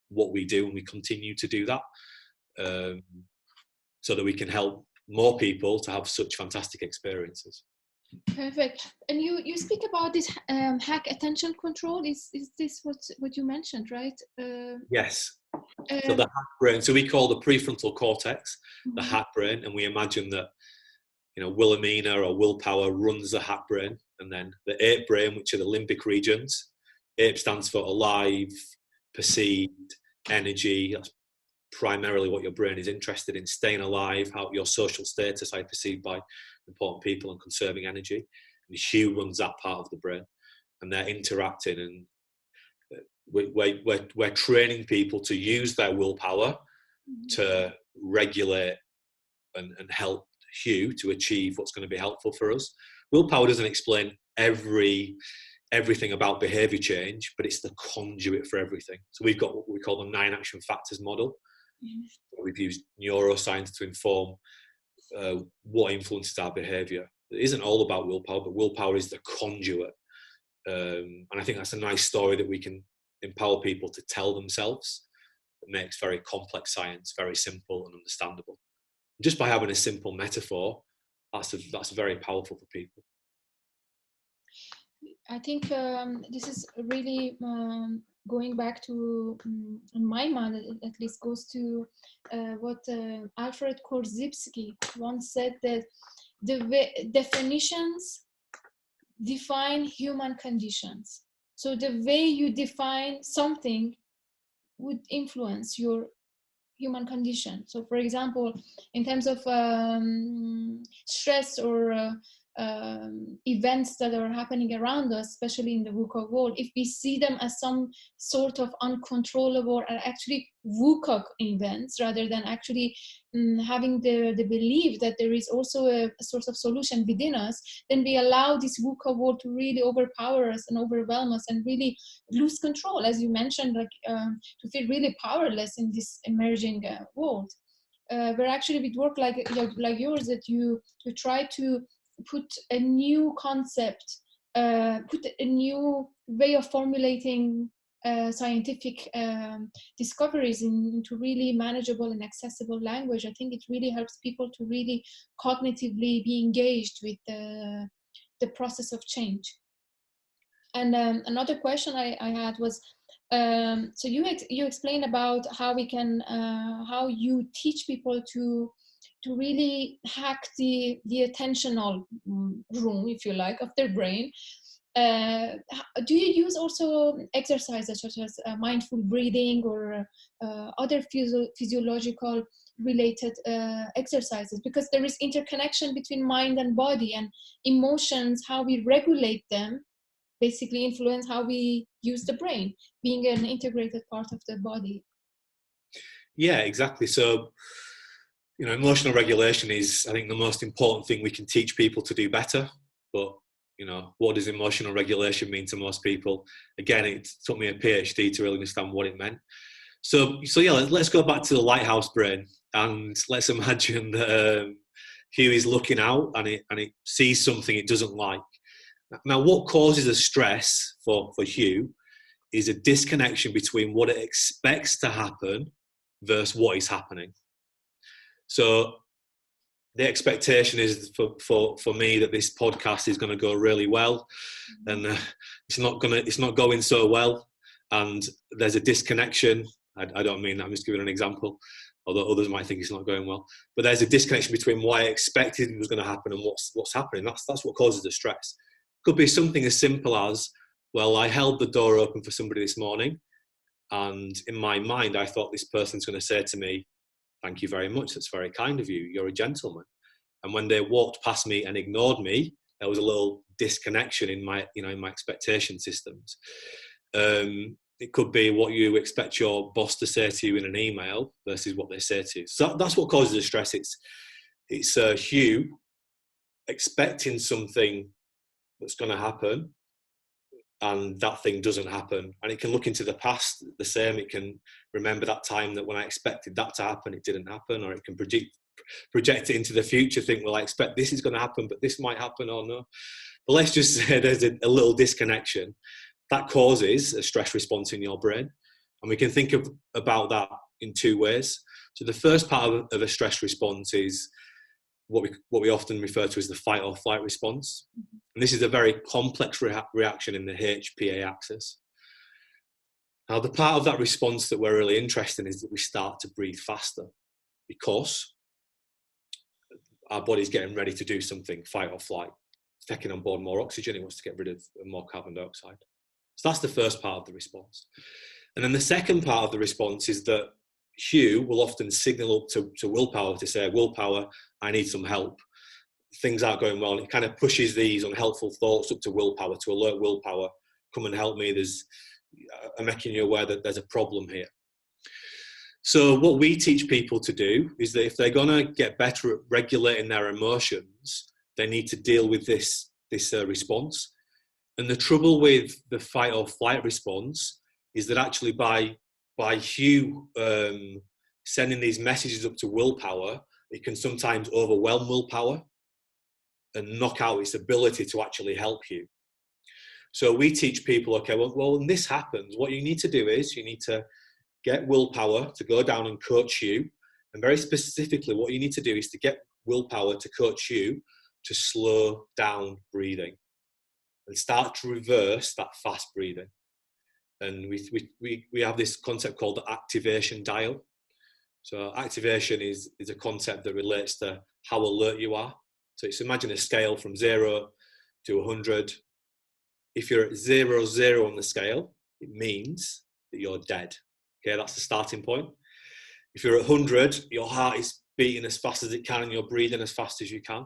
what we do, and we continue to do that. So that we can help more people to have such fantastic experiences. Perfect. And you speak about this hack attention control. Is this what you mentioned, right? Yes. So the hack brain. So we call the prefrontal cortex the hack brain, and we imagine that Wilhelmina or Willpower runs the hack brain, and then the ape brain, which are the limbic regions. Ape stands for alive, perceived, energy. That's primarily what your brain is interested in, staying alive, how your social status are perceived by important people, and conserving energy. And Hugh runs that part of the brain, and they're interacting, and we're training people to use their willpower to regulate and help Hugh to achieve what's going to be helpful for us. Willpower doesn't explain everything about behavior change, but it's the conduit for everything. So we've got what we call the 9 action factors model. We've used neuroscience to inform what influences our behavior. It isn't all about willpower, but willpower is the conduit. And I think that's a nice story that we can empower people to tell themselves. It makes very complex science very simple and understandable. Just by having a simple metaphor, that's very powerful for people. I think this is really going back to, in my mind at least, goes to what Alfred Korzybski once said, that the definitions define human conditions. So the way you define something would influence your human condition. So for example, in terms of stress or events that are happening around us, especially in the VUCA world, if we see them as some sort of uncontrollable or actually VUCA events, rather than actually having the belief that there is also a source of solution within us, then we allow this VUCA world to really overpower us and overwhelm us and really lose control, as you mentioned, like to feel really powerless in this emerging world. Where actually with work like yours, that you try to put a new concept, put a new way of formulating scientific discoveries into really manageable and accessible language. I think it really helps people to really cognitively be engaged with the process of change. And another question I had was, so you explained about how we can, how you teach people to really hack the attentional room, if you like, of their brain. Do you use also exercises such as mindful breathing or other physiological related exercises? Because there is interconnection between mind and body, and emotions, how we regulate them, basically influence how we use the brain, being an integrated part of the body. Yeah, exactly. So, emotional regulation is, I think, the most important thing we can teach people to do better. But, what does emotional regulation mean to most people? Again, it took me a PhD to really understand what it meant. So yeah, let's go back to the lighthouse brain, and let's imagine that Hugh is looking out and it sees something it doesn't like. Now, what causes a stress for Hugh is a disconnection between what it expects to happen versus what is happening. So the expectation is for me that this podcast is going to go really well, and it's not going so well, and there's a disconnection. I don't mean that, I'm just giving an example, although others might think it's not going well. But there's a disconnection between what I expected was going to happen and what's happening. That's what causes the stress. Could be something as simple as, well, I held the door open for somebody this morning, and in my mind I thought this person's going to say to me, "Thank you very much, that's very kind of you, you're a gentleman." And when they walked past me and ignored me, there was a little disconnection in my expectation systems. It could be what you expect your boss to say to you in an email versus what they say to you. So that's what causes the stress. It's Hugh expecting something that's going to happen, and that thing doesn't happen. And it can look into the past the same. It can remember that time that when I expected that to happen, it didn't happen. Or it can project it into the future, think, well, I expect this is going to happen, but this might happen or no. But let's just say there's a little disconnection. That causes a stress response in your brain. And we can think about that in two ways. So the first part of a stress response is what we often refer to as the fight or flight response. And this is a very complex reaction in the HPA axis. Now, the part of that response that we're really interested in is that we start to breathe faster, because our body's getting ready to do something, fight or flight. It's taking on board more oxygen, it wants to get rid of more carbon dioxide. So that's the first part of the response. And then the second part of the response is that Hugh will often signal up to willpower to say, willpower, I need some help. Things aren't going well. It kind of pushes these unhelpful thoughts up to willpower, to alert willpower, come and help me. are making you aware that there's a problem here. So what we teach people to do is that if they're going to get better at regulating their emotions, they need to deal with this response. And the trouble with the fight or flight response is that actually by you sending these messages up to willpower, it can sometimes overwhelm willpower and knock out its ability to actually help you. So we teach people, okay, well, when this happens, what you need to do is you need to get willpower to go down and coach you. And very specifically, what you need to do is to get willpower to coach you to slow down breathing and start to reverse that fast breathing. And we have this concept called the activation dial. So activation is a concept that relates to how alert you are. So it's, imagine a scale from 0 to 100. If you're at 0, 0 on the scale, it means that you're dead. Okay, that's the starting point. If you're at 100, your heart is beating as fast as it can and you're breathing as fast as you can.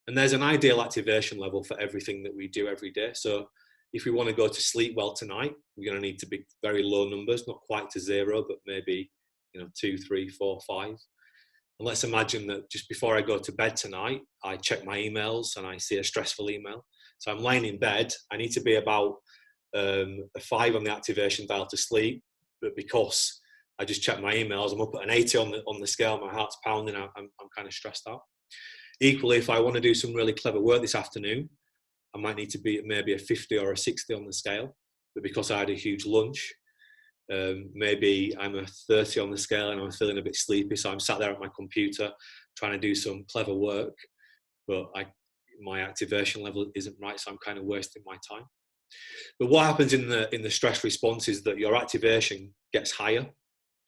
And there's an ideal activation level for everything that we do every day. So if we want to go to sleep well tonight, we're going to need to be very low numbers, not quite to 0, but maybe 2, 3, 4, 5. And let's imagine that just before I go to bed tonight, I check my emails and I see a stressful email. So I'm lying in bed. I need to be about a 5 on the activation dial to sleep. But because I just checked my emails, I'm up at an 80 on the scale, my heart's pounding, I'm kind of stressed out. Equally, if I want to do some really clever work this afternoon, I might need to be at maybe a 50 or a 60 on the scale. But because I had a huge lunch, maybe I'm a 30 on the scale and I'm feeling a bit sleepy. So I'm sat there at my computer trying to do some clever work, but my activation level isn't right. So I'm kind of wasting my time. But what happens in the stress response is that your activation gets higher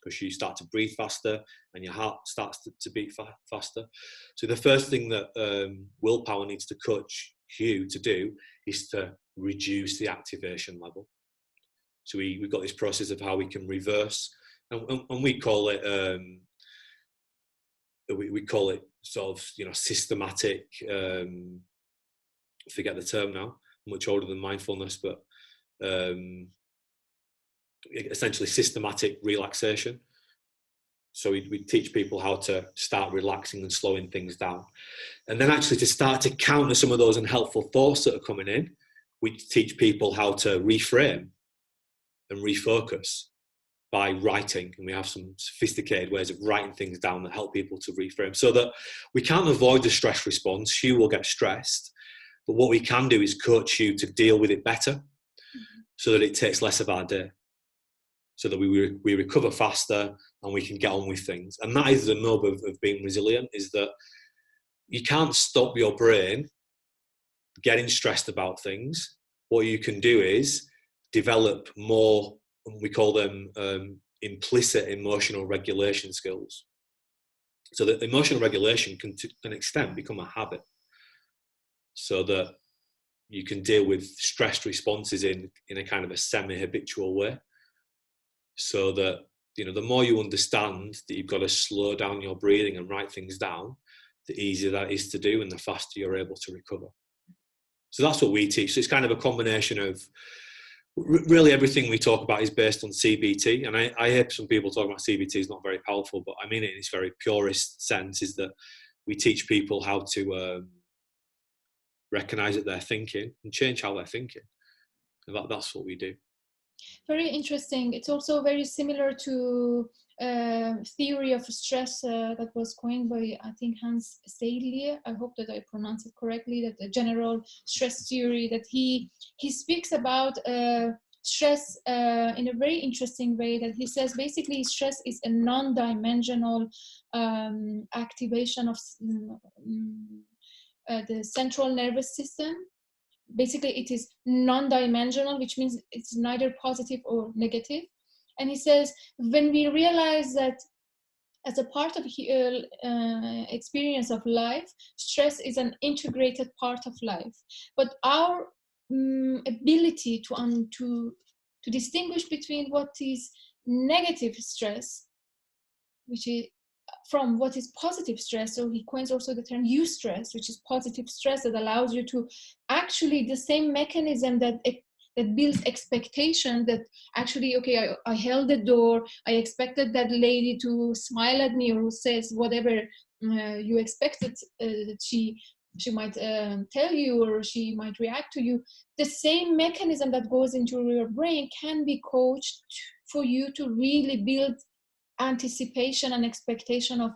because you start to breathe faster and your heart starts to beat faster. So the first thing that willpower needs to coach you to do is to reduce the activation level. So we've got this process of how we can reverse, and we call it sort of systematic. Forget the term now. I'm much older than mindfulness, but essentially systematic relaxation. So we teach people how to start relaxing and slowing things down. And then actually to start to counter some of those unhelpful thoughts that are coming in, we teach people how to reframe and refocus by writing. And we have some sophisticated ways of writing things down that help people to reframe so that we can't avoid the stress response. You will get stressed. But what we can do is coach you to deal with it better so that it takes less of our day, so that we recover faster and we can get on with things. And that is the nub of being resilient, is that you can't stop your brain getting stressed about things. What you can do is develop more, we call them implicit emotional regulation skills. So that emotional regulation can to an extent become a habit, so that you can deal with stress responses in a kind of a semi-habitual way. So that, the more you understand that you've got to slow down your breathing and write things down, the easier that is to do and the faster you're able to recover. So that's what we teach. So it's kind of a combination of, really everything we talk about is based on CBT. And I hear some people talking about CBT is not very powerful, but I mean it in its very purest sense, is that we teach people how to recognize that they're thinking and change how they're thinking. And that's what we do. Very interesting. It's also very similar to theory of stress that was coined by, I think, Hans Seidel. I hope that I pronounce it correctly, that the general stress theory, that he speaks about stress in a very interesting way, that he says basically stress is a non-dimensional activation of the central nervous system. Basically, it is non-dimensional, which means it's neither positive or negative. And he says, when we realize that as a part of experience of life, stress is an integrated part of life. But our ability to distinguish between what is negative stress, which is from what is positive stress. So he coins also the term eustress, which is positive stress, that allows you to actually, the same mechanism that that builds expectation that actually, okay, I held the door, I expected that lady to smile at me or says whatever you expected she might tell you, or she might react to you. The same mechanism that goes into your brain can be coached for you to really build anticipation and expectation of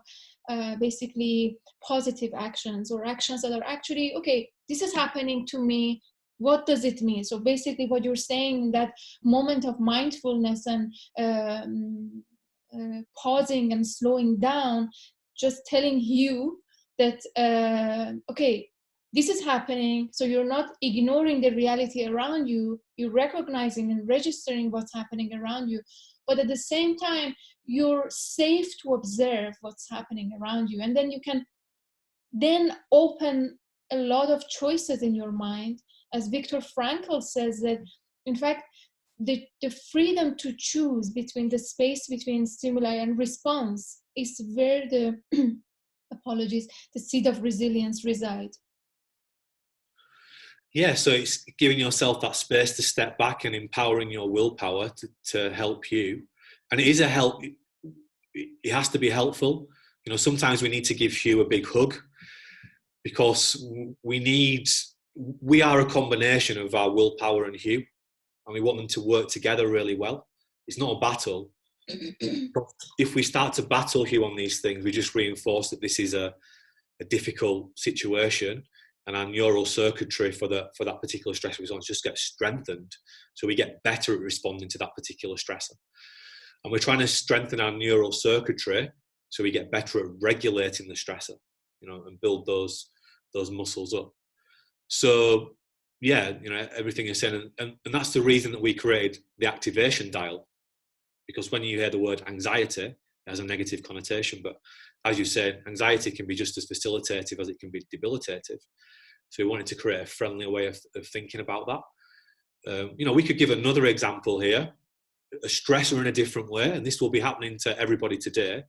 basically positive actions, or actions that are actually, okay, this is happening to me, what does it mean? So basically what you're saying, that moment of mindfulness and pausing and slowing down, just telling you that okay, this is happening, so you're not ignoring the reality around you, you're recognizing and registering what's happening around you, but at the same time you're safe to observe what's happening around you. And then you can then open a lot of choices in your mind. As Viktor Frankl says, that in fact the freedom to choose between the space between stimuli and response is where the apologies, the seed of resilience reside. Yeah, so it's giving yourself that space to step back and empowering your willpower to help you. And it is a help, it has to be helpful. You know, sometimes we need to give Hugh a big hug, because we are a combination of our willpower and Hugh, and we want them to work together really well. It's not a battle. If we start to battle Hugh on these things, we just reinforce that this is a difficult situation, and our neural circuitry for that particular stress response just gets strengthened, so we get better at responding to that particular stressor. And we're trying to strengthen our neural circuitry so we get better at regulating the stressor, you know, and build those muscles up. So yeah, you know, everything you're saying, and that's the reason that we created the activation dial, because when you hear the word anxiety, it has a negative connotation, but as you said, anxiety can be just as facilitative as it can be debilitative. So we wanted to create a friendlier way of thinking about that. You know, we could give another example here, a stressor in a different way, and this will be happening to everybody today,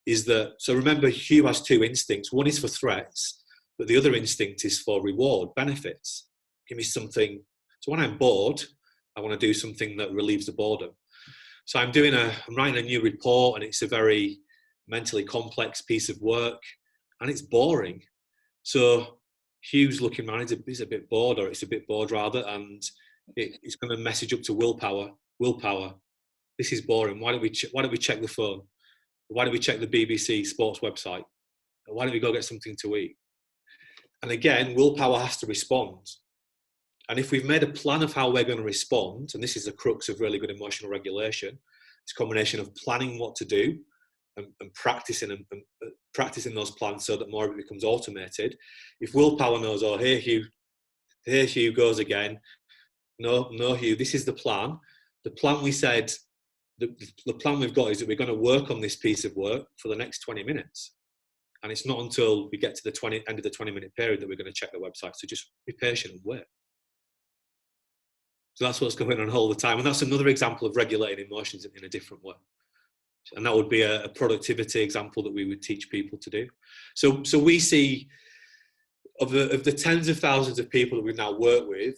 is that, so remember, Hugh has two instincts. One is for threats, but the other instinct is for reward, benefits. Give me something. So when I'm bored, I want to do something that relieves the boredom. So I'm writing a new report, and it's a very mentally complex piece of work, and it's boring. So Hugh's looking around, he's a bit bored, or it's a bit bored rather, and it's going to message up to willpower. Willpower, this is boring. Why don't we check the phone? Why don't we check the BBC sports website? Why don't we go get something to eat? And again, willpower has to respond. And if we've made a plan of how we're going to respond, and this is the crux of really good emotional regulation, it's a combination of planning what to do and practicing those plans so that more of it becomes automated. If willpower knows, oh, here Hugh goes again. No, Hugh, this is the plan. The plan we said, the plan we've got is that we're going to work on this piece of work for the next 20 minutes. And it's not until we get to the end of the 20-minute period that we're going to check the website. So just be patient and wait. So that's what's going on all the time. And that's another example of regulating emotions in a different way. And that would be a productivity example that we would teach people to do. So we see, of the tens of thousands of people that we've now worked with,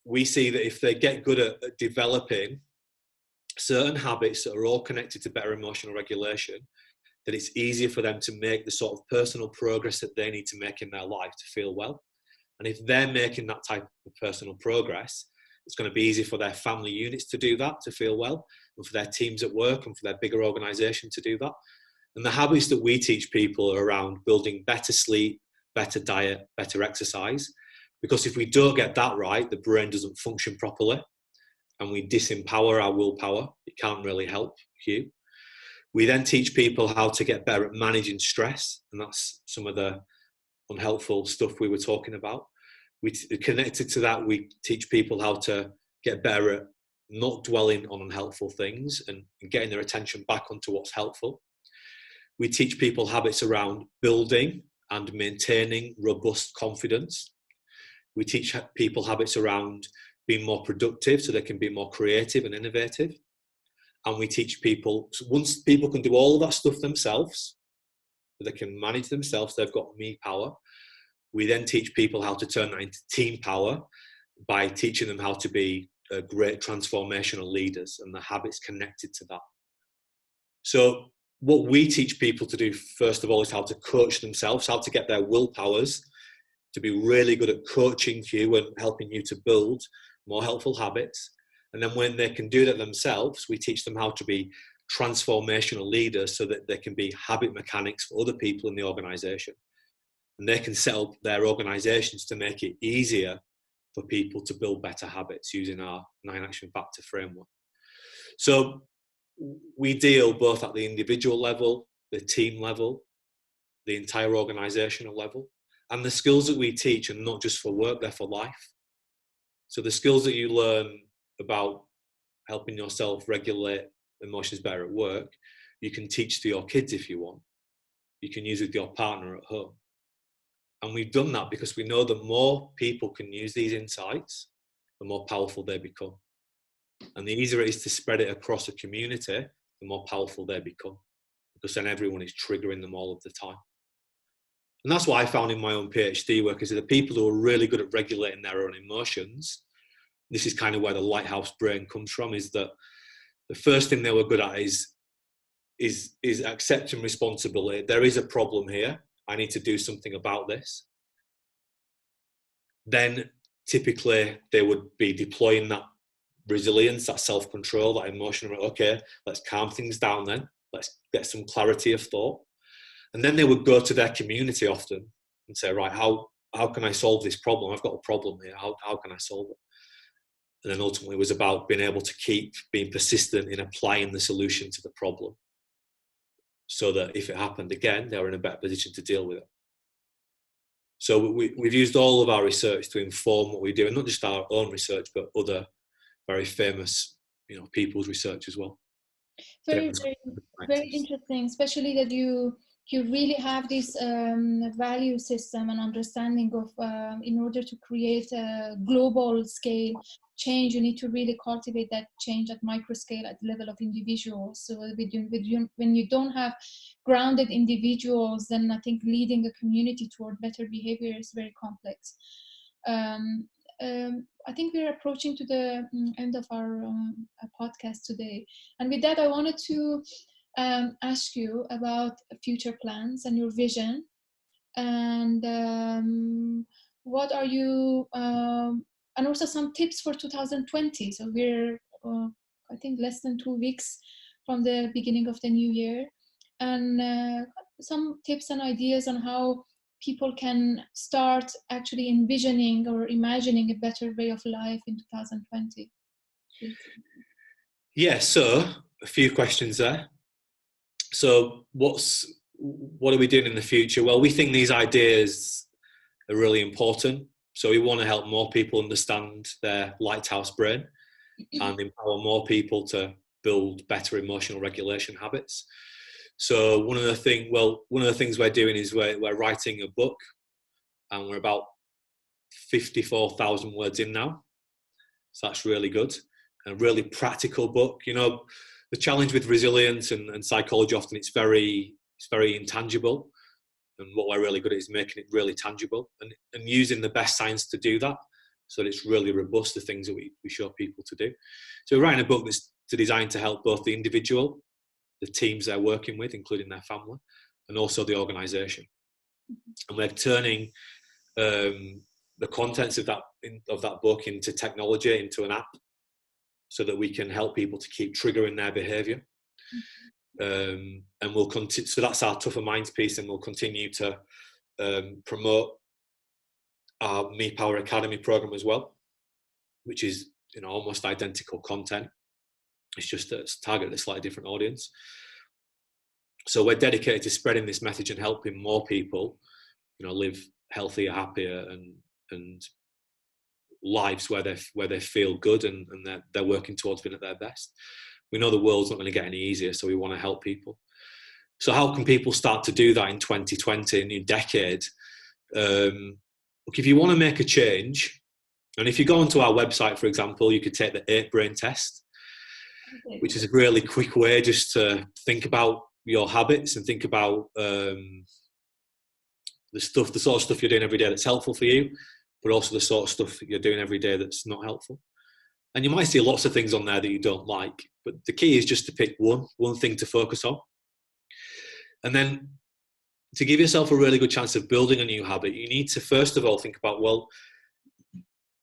we see that if they get good at developing certain habits that are all connected to better emotional regulation, that it's easier for them to make the sort of personal progress that they need to make in their life to feel well. And if they're making that type of personal progress, it's going to be easy for their family units to do that, to feel well, and for their teams at work and for their bigger organization to do that. And the habits that we teach people are around building better sleep, better diet, better exercise. Because if we don't get that right, the brain doesn't function properly, and we disempower our willpower. It can't really help you. We then teach people how to get better at managing stress, and that's some of the unhelpful stuff we were talking about. Connected to that, we teach people how to get better at not dwelling on unhelpful things and getting their attention back onto what's helpful. We teach people habits around building and maintaining robust confidence. We teach people habits around being more productive so they can be more creative and innovative. And we teach people, once people can do all of that stuff themselves, they can manage themselves, they've got me power. We then teach people how to turn that into team power. by teaching them how to be great transformational leaders and the habits connected to that. So what we teach people to do, first of all, is how to coach themselves, how to get their willpowers to be really good at coaching you and helping you to build more helpful habits. And then when they can do that themselves, we teach them how to be transformational leaders so that they can be habit mechanics for other people in the organization. And they can set up their organizations to make it easier for people to build better habits using our 9 action factor framework. So we deal both at the individual level, the team level, the entire organizational level. And the skills that we teach are not just for work, they're for life. So the skills that you learn about helping yourself regulate emotions better at work, you can teach to your kids if you want. You can use with your partner at home. And we've done that because we know that more people can use these insights, the more powerful they become. And the easier it is to spread it across a community, the more powerful they become. Because then everyone is triggering them all of the time. And that's what I found in my own PhD work, is that the people who are really good at regulating their own emotions, this is kind of where the lighthouse brain comes from, is that the first thing they were good at is accepting responsibility. There is a problem here. I need to do something about this. Then typically they would be deploying that resilience, that self-control, that emotion. Okay, let's calm things down then. Let's get some clarity of thought. And then they would go to their community often and say, right, how can I solve this problem? I've got a problem here. How can I solve it? And then ultimately it was about being able to keep being persistent in applying the solution to the problem, so that if it happened again, they were in a better position to deal with it. So we've used all of our research to inform what we do, and not just our own research, but other very famous, people's research as well. Very, very, very interesting, especially that you really have this value system and understanding of, in order to create a global scale change, you need to really cultivate that change at micro scale, at the level of individuals. So when you don't have grounded individuals, then I think leading a community toward better behavior is very complex. I think we're approaching to the end of our podcast today. And with that, I wanted to ask you about future plans and your vision. And what are you, and also some tips for 2020. So we're, I think, less than 2 weeks from the beginning of the new year. And some tips and ideas on how people can start actually envisioning or imagining a better way of life in 2020. Yeah, so a few questions there. So what are we doing in the future? Well, we think these ideas are really important. So we want to help more people understand their lighthouse brain and empower more people to build better emotional regulation habits. So one of the things we're doing is we're writing a book, and we're about 54,000 words in now. So that's really good. A really practical book. The challenge with resilience and psychology, often it's very intangible. And what we're really good at is making it really tangible and using the best science to do that, so that it's really robust, the things that we show people to do. So we're writing a book that's designed to help both the individual, the teams they're working with, including their family, and also the organization. And we're turning the contents of that book into technology, into an app, so that we can help people to keep triggering their behavior. And we'll continue. So that's our Tougher Minds piece, and we'll continue to promote our Me Power Academy program as well, which is almost identical content. It's just it's targeted a slightly different audience. So we're dedicated to spreading this message and helping more people, live healthier, happier, and lives where they feel good and they're working towards being at their best. We know the world's not going to get any easier, so we want to help people. So how can people start to do that in 2020, a new decade? Look, if you want to make a change, and if you go onto our website, for example, you could take the 8 brain test, which is a really quick way just to think about your habits and think about the sort of stuff you're doing every day that's helpful for you. but also the sort of stuff that you're doing every day that's not helpful. And you might see lots of things on there that you don't like, but the key is just to pick one thing to focus on. And then to give yourself a really good chance of building a new habit, you need to first of all think about, well,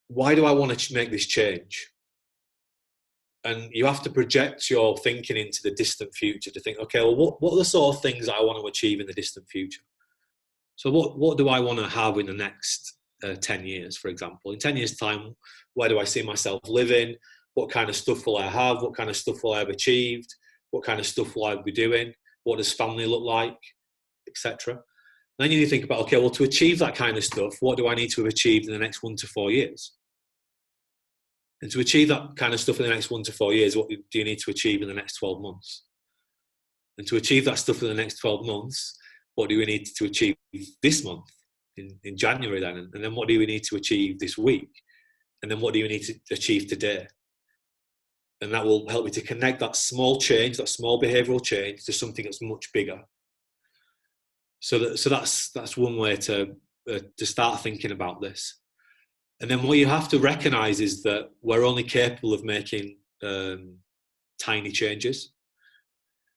why do I want to make this change? And you have to project your thinking into the distant future to think, okay, well, what are the sort of things I want to achieve in the distant future? So what do I want to have in the next 10 years, for example? In 10 years' time, where do I see myself living? What kind of stuff will I have? What kind of stuff will I have achieved? What kind of stuff will I be doing? What does family look like? Etc. Then you need to think about, okay, well, to achieve that kind of stuff, what do I need to have achieved in the next 1 to 4 years? And to achieve that kind of stuff in the next 1 to 4 years, what do you need to achieve in the next 12 months? And to achieve that stuff in the next 12 months, what do we need to achieve this month, in January then? And then what do we need to achieve this week? And then what do you need to achieve today? And that will help you to connect that small change, that small behavioural change, to something that's much bigger. So that's one way to start thinking about this. And then what you have to recognise is that we're only capable of making tiny changes.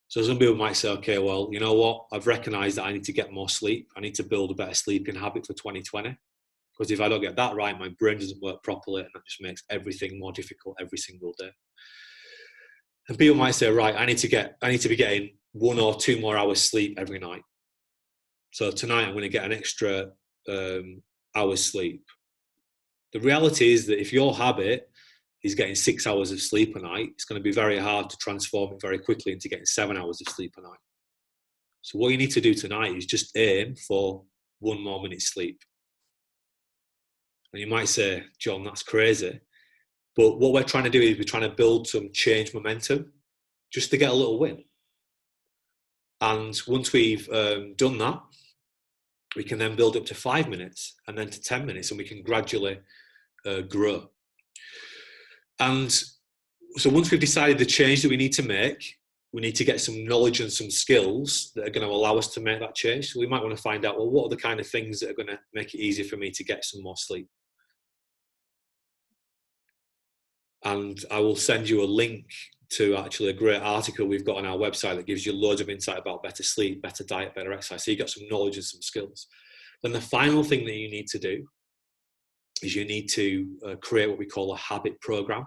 So some people might say, okay, well, you know what? I've recognised that I need to get more sleep. I need to build a better sleeping habit for 2020. Because if I don't get that right, my brain doesn't work properly, and that just makes everything more difficult every single day. And people might say, right, I need to be getting 1 or 2 more hours sleep every night. So tonight I'm going to get an extra hour's sleep. The reality is that if your habit is getting 6 hours of sleep a night, it's going to be very hard to transform it very quickly into getting 7 hours of sleep a night. So what you need to do tonight is just aim for 1 more minute sleep. And you might say, John, that's crazy. But what we're trying to do is we're trying to build some change momentum just to get a little win. And once we've done that, we can then build up to 5 minutes and then to 10 minutes, and we can gradually grow. And so once we've decided the change that we need to make, we need to get some knowledge and some skills that are going to allow us to make that change. So we might want to find out, well, what are the kind of things that are going to make it easier for me to get some more sleep? And I will send you a link to actually a great article we've got on our website that gives you loads of insight about better sleep, better diet, better exercise. So you get some knowledge and some skills. Then the final thing that you need to do is you need to create what we call a habit program,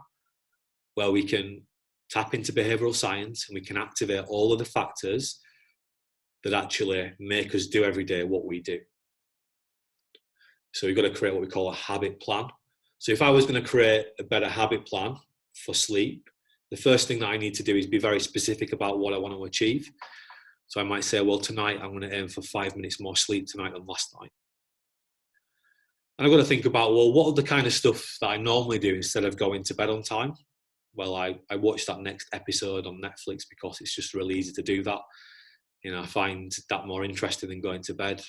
where we can tap into behavioral science and we can activate all of the factors that actually make us do every day what we do. So we've got to create what we call a habit plan. So if I was going to create a better habit plan for sleep, the first thing that I need to do is be very specific about what I want to achieve. So I might say, well, tonight I'm going to aim for 5 minutes more sleep tonight than last night. And I've got to think about, well, what are the kind of stuff that I normally do instead of going to bed on time? Well, I watch that next episode on Netflix because it's just really easy to do that. You know, I find that more interesting than going to bed.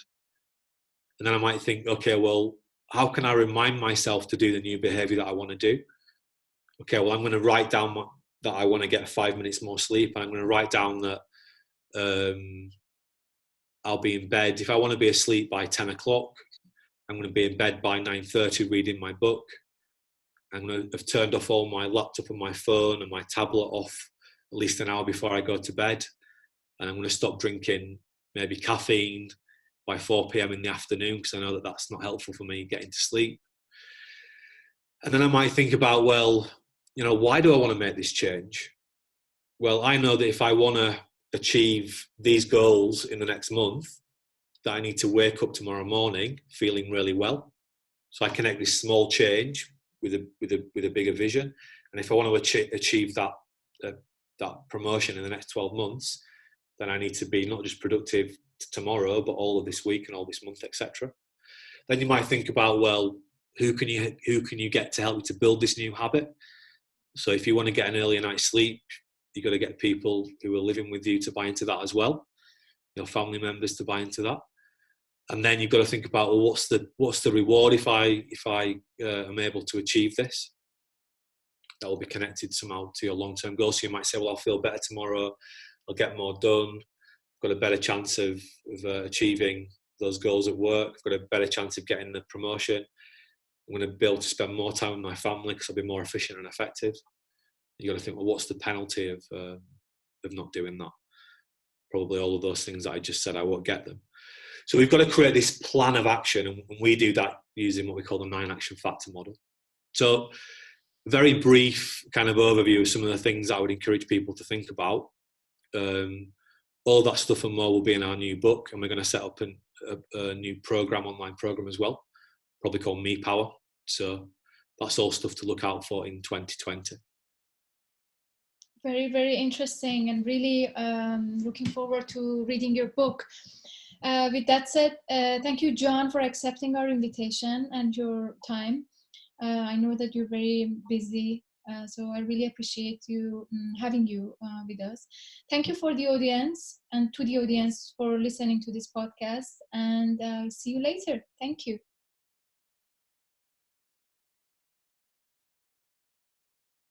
And then I might think, okay, well, how can I remind myself to do the new behavior that I want to do? Okay, well, I'm going to write down that I want to get 5 minutes more sleep. And I'm going to write down that I'll be in bed. If I want to be asleep by 10 o'clock, I'm going to be in bed by 9:30 reading my book. I'm going to have turned off all my laptop and my phone and my tablet off at least an hour before I go to bed. And I'm going to stop drinking maybe caffeine by 4 p.m. in the afternoon, because I know that that's not helpful for me getting to sleep. And then I might think about, well, you know, why do I want to make this change? Well, I know that if I want to achieve these goals in the next month, that I need to wake up tomorrow morning feeling really well. So I connect this small change with a bigger vision. And if I want to achieve that promotion in the next 12 months, then I need to be not just productive tomorrow, but all of this week and all this month, etc. Then you might think about, well, who can you get to help you to build this new habit? So if you want to get an earlier night's sleep, you've got to get people who are living with you to buy into that as well, your family members to buy into that. And then you've got to think about, well, what's the reward if I am able to achieve this? That will be connected somehow to your long-term goals. So you might say, well, I'll feel better tomorrow, I'll get more done, I've got a better chance of achieving those goals at work, I've got a better chance of getting the promotion. I'm going to be able to spend more time with my family because I'll be more efficient and effective. You got to think, well, what's the penalty of not doing that? Probably all of those things that I just said, I won't get them. So we've got to create this plan of action, and we do that using what we call the 9 action factor model. So very brief kind of overview of some of the things I would encourage people to think about. All that stuff and more will be in our new book, and we're going to set up a new online program as well, probably called Power. So that's all stuff to look out for in 2020. Very, very interesting, and really looking forward to reading your book. With that said, thank you, Jon, for accepting our invitation and your time. I know that you're very busy, so I really appreciate you having you with us. Thank you for the audience, and to the audience for listening to this podcast, and see you later. Thank you.